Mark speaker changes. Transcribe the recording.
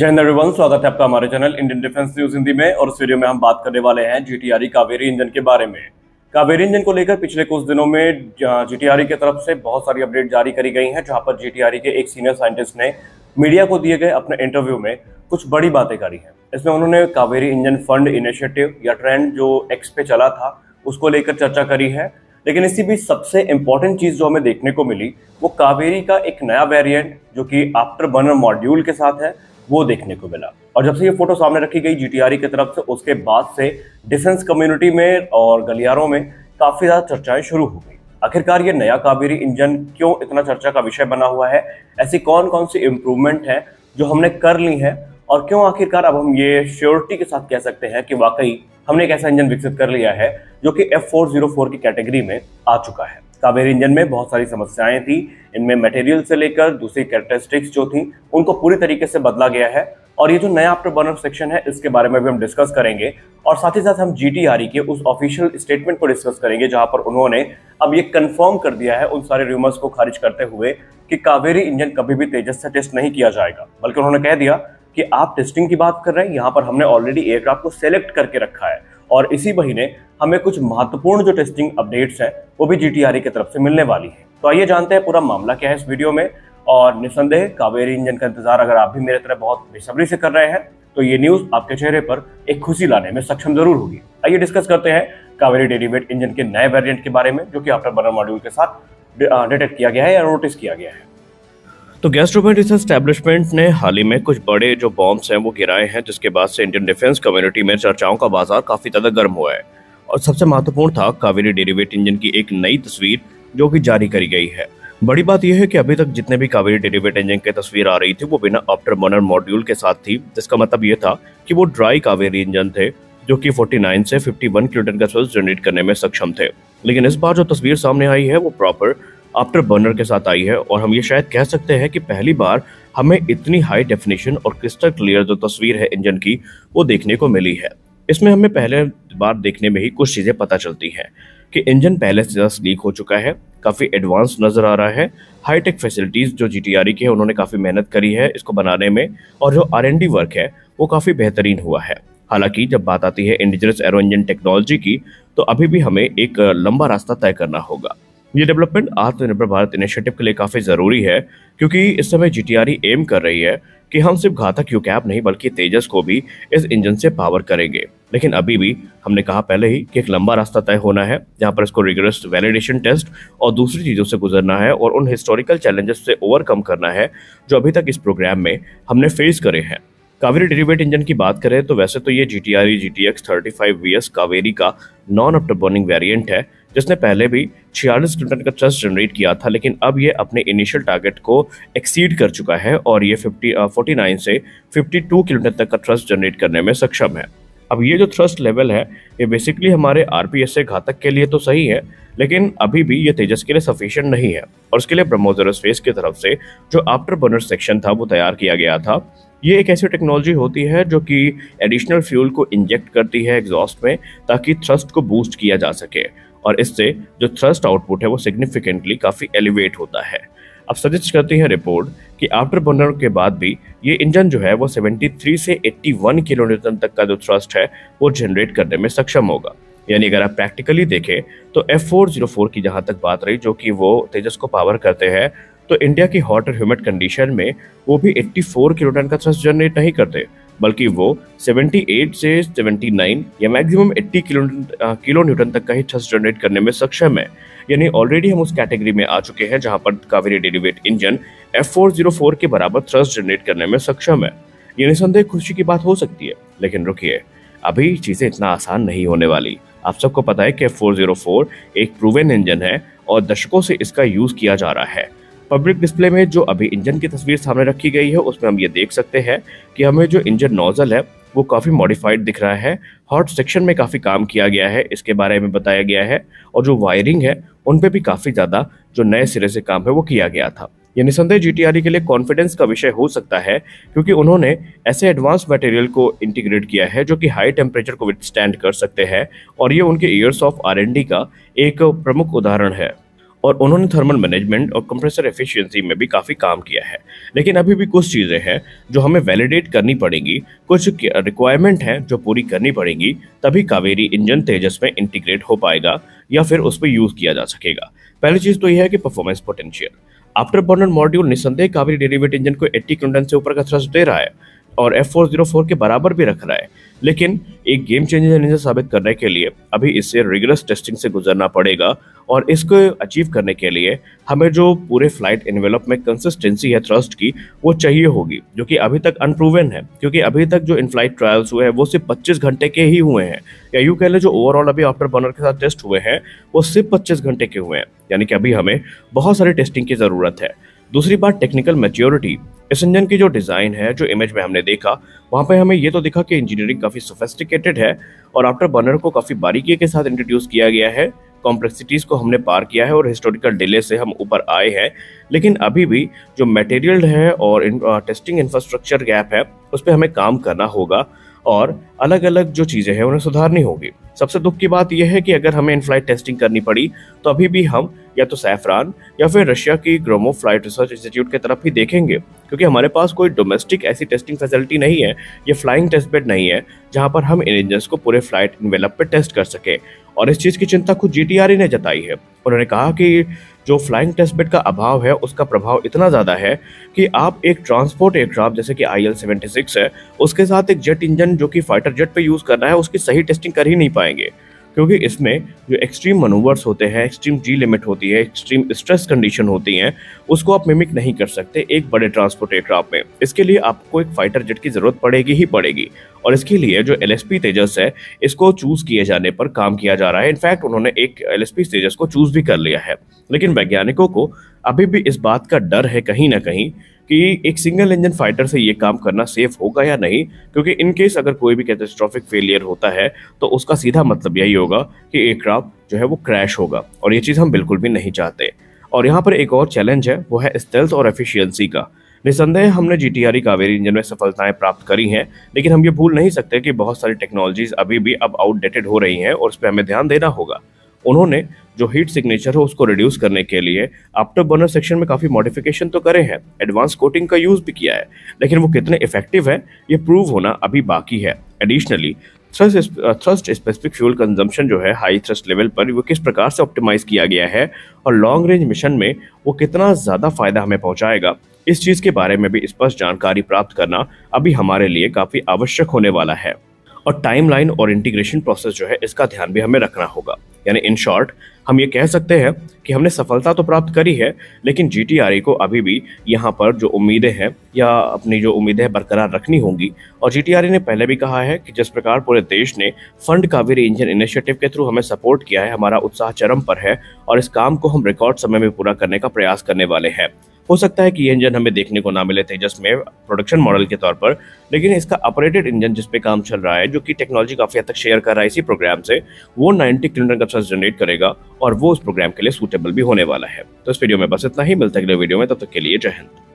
Speaker 1: जय हिंद एवरीवन, स्वागत है आपका हमारे channel Indian defence news Hindi में। और इस वीडियो में हम बात करने वाले हैं जीटीआरई कावेरी इंजन के बारे में। कावेरी इंजन को लेकर पिछले कुछ दिनों में जीटीआरई की तरफ से बहुत सारी अपडेट जारी करी गई हैं, जहां पर जीटीआरई के एक सीनियर साइंटिस्ट ने मीडिया को दिए गए अपने इंटरव्यू में कुछ बड़ी बातें करी हैं। इसमें उन्होंने कावेरी इंजन फंड इनिशिएटिव या ट्रेंड जो एक्स पे चला था उसको लेकर चर्चा करी है। लेकिन इसी बीच सबसे इंपॉर्टेंट चीज जो हमें देखने को मिली वो कावेरी का एक नया वेरिएंट जो कि आफ्टर बर्नर मॉड्यूल के साथ है वो देखने को मिला। और जब से ये फोटो सामने रखी गई जीटीआरई की तरफ से, उसके बाद से डिफेंस कम्युनिटी में और गलियारों में काफी ज्यादा चर्चाएं शुरू हो गई। आखिरकार ये नया कावेरी इंजन क्यों इतना चर्चा का विषय बना हुआ है, ऐसी कौन कौन सी इंप्रूवमेंट है जो हमने कर ली है, और क्यों आखिरकार अब हम ये श्योरिटी के साथ कह सकते हैं कि वाकई हमने एक ऐसा इंजन विकसित कर लिया है जो कि F404 की कैटेगरी में आ चुका है। कावेरी इंजन में बहुत सारी समस्याएं थी, इनमें मटेरियल से लेकर दूसरी कैरेक्टरिस्टिक्स जो थी उनको पूरी तरीके से बदला गया है। और ये जो नया आफ्टर बर्नर सेक्शन है इसके बारे में भी हम डिस्कस करेंगे, और साथ ही साथ हम जीटीआरई के उस ऑफिशियल स्टेटमेंट को डिस्कस करेंगे जहां पर उन्होंने अब ये कंफर्म कर दिया है उन सारे रूमर्स को खारिज करते हुए कि कावेरी इंजन कभी भी तेजस से टेस्ट नहीं किया जाएगा। बल्कि उन्होंने कह दिया कि आप टेस्टिंग की बात कर रहे हैं, यहाँ पर हमने ऑलरेडी एयरक्राफ्ट को सेलेक्ट करके रखा है और इसी महीने हमें कुछ महत्वपूर्ण जो टेस्टिंग अपडेट्स हैं वो भी जीटीआरई की तरफ से मिलने वाली है। तो आइए जानते हैं पूरा मामला क्या है इस वीडियो में। और निसंदेह कावेरी इंजन का इंतजार अगर आप भी मेरे तरह बहुत बेसब्री से कर रहे हैं तो ये न्यूज आपके चेहरे पर एक खुशी लाने में सक्षम जरूर होगी। आइए डिस्कस करते हैं कावेरी डेरिवेट इंजन के नए वेरिएंट के बारे में जो कि आफ्टर बर्नर मॉड्यूल के साथ डिटेक्ट किया गया है या नोटिस किया गया है।
Speaker 2: तो गैस्ट्रोमेंट रिसर्च एस्टैब्लिशमेंट ने हाल ही में कुछ बड़े जो बॉम्ब्स हैं वो गिराए हैं, जिसके बाद से इंडियन डिफेंस कम्युनिटी में चर्चाओं का बाजार काफी ज्यादा गर्म हुआ है। और सबसे महत्वपूर्ण था कावेरी डेरिवेट इंजन की एक नई तस्वीर जो कि जारी करी गई है। बड़ी बात यह है कि अभी तक जितने भी कावेरी डेरिवेट इंजन की तस्वीर आ रही थी वो बिना आफ्टर बर्नर मॉड्यूल के साथ थी, जिसका मतलब ये था कि वो ड्राई कावेरी इंजन थे जो कि 49 से 51 किलोटन का थ्रस्ट जनरेट करने में सक्षम थे। लेकिन इस बार जो तस्वीर सामने आई है वो प्रॉपर आफ्टर बर्नर के साथ आई है, और हम ये शायद कह सकते हैं कि पहली बार हमें इतनी हाई डेफिनेशन और क्रिस्टल क्लियर जो तस्वीर है इंजन की वो देखने को मिली है। इसमें हमें पहले बार देखने में ही कुछ चीजें पता चलती हैं कि इंजन पहले से ज़्यादा लीक हो चुका है, काफी एडवांस नजर आ रहा है। हाईटेक फैसिलिटीज जो जीटीआरई की है उन्होंने काफी मेहनत करी है इसको बनाने में, और जो R&D वर्क है वो काफी बेहतरीन हुआ है। हालांकि जब बात आती है इंडिजिनस एरो इंजन टेक्नोलॉजी की तो अभी भी हमें एक लंबा रास्ता तय करना होगा। ये डेवलपमेंट आत्मनिर्भर भारत इनिशिएटिव के लिए काफी जरूरी है, क्योंकि इस समय जीटीआरई एम कर रही है कि हम सिर्फ घातक यूकैप नहीं बल्कि तेजस को भी इस इंजन से पावर करेंगे। लेकिन अभी भी हमने कहा पहले ही कि एक लंबा रास्ता तय होना है, जहां पर इसको रिगरस वैलिडेशन टेस्ट और दूसरी चीजों से गुजरना है और उन हिस्टोरिकल चैलेंजेस से ओवरकम करना है जो अभी तक इस प्रोग्राम में हमने फेस करे हैं। कावेरी डेरिवेट इंजन की बात करें तो वैसे तो ये जीटीआरई GTX 35VS कावेरी का नॉन आफ्टर बर्निंग वेरिएंट है, जिसने पहले भी 46 किलोटन का थ्रस्ट जनरेट किया था, लेकिन अब ये अपने इनिशियल टारगेट को एक्सीड कर चुका है और ये 49 से 52 किलोटन तक का थ्रस्ट जनरेट करने में सक्षम है। अब ये जो थ्रस्ट लेवल है ये बेसिकली हमारे आरपीएस से घातक के लिए तो सही है, लेकिन अभी भी ये तेजस के लिए सफिशिएंट नहीं है, और उसके लिए ब्रह्मोस एरोस्पेस की तरफ से जो आफ्टर बर्नर सेक्शन था वो तैयार किया गया था। ये एक ऐसी टेक्नोलॉजी होती है जो कि एडिशनल फ्यूल को इंजेक्ट करती है एग्जॉस्ट में ताकि थ्रस्ट को बूस्ट किया जा सके, और इससे जो थ्रस्ट आउटपुट है वो सिग्निफिकेंटली काफी एलिवेट होता है। अब सजेस्ट करती है रिपोर्ट कि आफ्टर बर्नर के बाद भी ये इंजन जो है वो 73 से 81 किलो न्यूटन तक का जो थ्रस्ट है वो जनरेट करने में सक्षम होगा। यानी अगर आप प्रैक्टिकली देखें तो F404 की जहां तक बात रही जो कि वो तेजस को पावर करते हैं, तो इंडिया की हॉट और ह्यूमिड कंडीशन में वो भी 84 किलोटन का थ्रस्ट जनरेट नहीं करते, बल्कि वो 78 से 79 या मैक्सिमम 80 किलो न्यूटन तक का ही थ्रस्ट जनरेट करने में सक्षम है। यानी ऑलरेडी हम उस कैटेगरी में आ चुके हैं जहां पर कावेरी डेरिवेट इंजन F404 के बराबर थ्रस्ट जनरेट करने में सक्षम है। ये निसंदेह खुशी की बात हो सकती है, लेकिन रुकिए, अभी चीजें इतना आसान नहीं होने वाली। आप सबको पता है कि F404 एक प्रूवन इंजन है और दशकों से इसका यूज किया जा रहा है। पब्लिक डिस्प्ले में जो अभी इंजन की तस्वीर सामने रखी गई है उसमें हम ये देख सकते हैं कि हमें जो इंजन नोजल है वो काफ़ी मॉडिफाइड दिख रहा है। हॉट सेक्शन में काफ़ी काम किया गया है, इसके बारे में बताया गया है, और जो वायरिंग है उन पे भी काफ़ी ज़्यादा जो नए सिरे से काम है वो किया गया था। ये निसंदेह जीटीआरई के लिए कॉन्फिडेंस का विषय हो सकता है, क्योंकि उन्होंने ऐसे एडवांस मटेरियल को इंटीग्रेट किया है जो कि हाई टेम्परेचर को विथस्टैंड कर सकते हैं, और ये उनके ईयर्स ऑफ R&D का एक प्रमुख उदाहरण है। और उन्होंने थर्मल मैनेजमेंट और कंप्रेसर एफिशिएंसी में भी काफ़ी काम किया है। लेकिन अभी भी कुछ चीज़ें हैं जो हमें वैलिडेट करनी पड़ेंगी, कुछ रिक्वायरमेंट हैं जो पूरी करनी पड़ेंगी, तभी कावेरी इंजन तेजस में इंटीग्रेट हो पाएगा या फिर उस पर यूज़ किया जा सकेगा। पहली चीज़ तो यह है कि performance potential. After burner module निस्संदेह कावेरी डेरिवेट इंजन को 80 न्यूटन से ऊपर का थ्रस्ट दे रहा है और F404 के बराबर भी रख रहा है, लेकिन एक गेम चेंजर इंजन साबित करने के लिए अभी इससे रिगरस टेस्टिंग से गुजरना पड़ेगा और इसको अचीव करने के लिए हमें जो पूरे फ्लाइट एनवेलप में कंसिस्टेंसी है थ्रस्ट की वो चाहिए होगी, जो कि अभी तक अनप्रूवन है, क्योंकि अभी तक जो इन फ्लाइट ट्रायल्स हुए हैं वो सिर्फ 25 घंटे के ही हुए हैं, या यूँ कह लें जो ओवरऑल अभी आफ्टर बर्नर के साथ टेस्ट हुए हैं वो सिर्फ 25 घंटे के हुए हैं, यानी कि अभी हमें बहुत सारी टेस्टिंग की ज़रूरत है। दूसरी बात टेक्निकल मैच्योरिटी। इस इंजन की जो डिज़ाइन है, जो इमेज में हमने देखा, वहाँ पे हमें ये तो दिखा कि इंजीनियरिंग काफ़ी सोफिस्टिकेटेड है और आफ्टर बर्नर को काफ़ी बारीकी के साथ इंट्रोड्यूस किया गया है, कॉम्प्लेक्सिटीज़ को हमने पार किया है और हिस्टोरिकल डिले से हम ऊपर आए हैं। लेकिन अभी भी जो मटेरियल है और टेस्टिंग इंफ्रास्ट्रक्चर गैप है उस पर हमें काम करना होगा और अलग अलग जो चीज़ें हैं उन्हें सुधारनी होगी। सबसे दुख की बात यह है कि अगर हमें इन फ्लाइट टेस्टिंग करनी पड़ी तो अभी भी हम या तो सैफरान या फिर रशिया की ग्रोमो फ्लाइट रिसर्च इंस्टीट्यूट की तरफ ही देखेंगे, क्योंकि हमारे पास कोई डोमेस्टिक ऐसी टेस्टिंग फैसिलिटी नहीं है, ये फ्लाइंग टेस्ट बेड नहीं है जहां पर हम इन इंजन्स को पूरे फ्लाइट एनवेलप पे टेस्ट कर सके। और इस चीज़ की चिंता खुद GTRE ने जताई है। उन्होंने कहा कि जो फ्लाइंग टेस्ट बेड का अभाव है उसका प्रभाव इतना ज़्यादा है कि आप एक ट्रांसपोर्ट एयरक्राफ्ट जैसे कि IL-76 है उसके साथ एक जेट इंजन जो कि फाइटर जेट पे यूज़ करना है उसकी सही टेस्टिंग कर ही नहीं पाएंगे, क्योंकि इसमें जो एक्सट्रीम मनूवर्स होते हैं, एक्सट्रीम जी लिमिट होती है, एक्सट्रीम स्ट्रेस कंडीशन होती हैं, उसको आप मिमिक नहीं कर सकते एक बड़े ट्रांसपोर्ट एयरक्राफ्ट में। इसके लिए आपको एक फाइटर जेट की ज़रूरत पड़ेगी ही पड़ेगी और इसके लिए जो LSP तेजस है इसको चूज़ किए जाने पर काम किया जा रहा है। इनफैक्ट उन्होंने एक LSP तेजस को चूज़ भी कर लिया है, लेकिन वैज्ञानिकों को अभी भी इस बात का डर है कहीं ना कहीं कि एक सिंगल इंजन फाइटर से ये काम करना सेफ होगा या नहीं, क्योंकि इन केस अगर कोई भी कैटास्ट्रोफिक फेलियर होता है तो उसका सीधा मतलब यही होगा कि एयरक्राफ्ट जो है वो क्रैश होगा और ये चीज़ हम बिल्कुल भी नहीं चाहते। और यहाँ पर एक और चैलेंज है, वो है स्टेल्थ और एफिशिएंसी का। निस्संदेह हमने GTRE कावेरी इंजन में सफलताएं प्राप्त करी हैं, लेकिन हम ये भूल नहीं सकते कि बहुत सारी टेक्नोलॉजीज अभी भी अब आउटडेटेड हो रही हैं और उस पर हमें ध्यान देना होगा। उन्होंने जो हीट सिग्नेचर है उसको रिड्यूस करने के लिए आफ्टर बर्नर सेक्शन में काफ़ी मॉडिफिकेशन तो करे हैं, एडवांस कोटिंग का यूज़ भी किया है, लेकिन वो कितने इफेक्टिव है ये प्रूव होना अभी बाकी है। Additionally thrust specific fuel consumption जो है हाई थ्रस्ट लेवल पर वो किस प्रकार से ऑप्टिमाइज किया गया है और लॉन्ग रेंज मिशन में वो कितना ज़्यादा फायदा हमें पहुंचाएगा, इस चीज़ के बारे में भी स्पष्ट जानकारी प्राप्त करना अभी हमारे लिए काफ़ी आवश्यक होने वाला है। और टाइमलाइन और इंटीग्रेशन प्रोसेस जो है इसका ध्यान भी हमें रखना होगा। यानी इन शॉर्ट हम ये कह सकते हैं कि हमने सफलता तो प्राप्त करी है, लेकिन GTRE को अभी भी यहाँ पर जो उम्मीदें हैं या अपनी जो उम्मीदें बरकरार रखनी होंगी। और GTRE ने पहले भी कहा है कि जिस प्रकार पूरे देश ने फंड कावेरी इंजन इनिशिएटिव के थ्रू हमें सपोर्ट किया है, हमारा उत्साह चरम पर है और इस काम को हम रिकॉर्ड समय में पूरा करने का प्रयास करने वाले हैं। हो सकता है कि ये इंजन हमें देखने को ना मिले तेजस में प्रोडक्शन मॉडल के तौर पर, लेकिन इसका ऑपरेटेड इंजन जिस पे काम चल रहा है, जो कि टेक्नोलॉजी काफ़ी हद तक शेयर कर रहा है इसी प्रोग्राम से, वो 90 किलोमीटर का थ्रस्ट जनरेट करेगा और वो उस प्रोग्राम के लिए सूटेबल भी होने वाला है। तो इस वीडियो में बस इतना ही, मिलता है अगले वीडियो में, तब तक के लिए जय हिंद।